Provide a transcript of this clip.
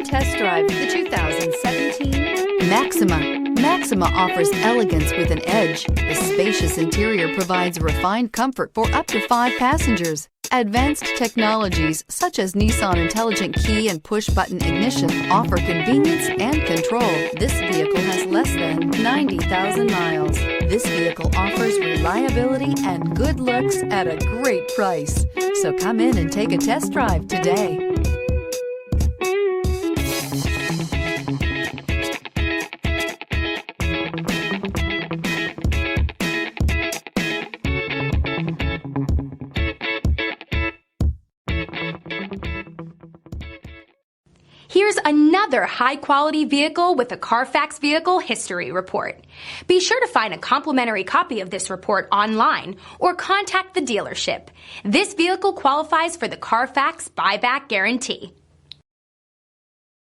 and test drive the 2017 Maxima. Maxima offers elegance with an edge. The spacious interior provides refined comfort for up to 5 passengers. Advanced technologies such as Nissan Intelligent Key and Push-Button Ignition offer convenience and control. This vehicle has less than 90,000 miles. This vehicle offers reliability and good looks at a great price. So come in and take a test drive today. Here's another high-quality vehicle with a Carfax Vehicle History Report. Be sure to find a complimentary copy of this report online or contact the dealership. This vehicle qualifies for the Carfax Buyback Guarantee.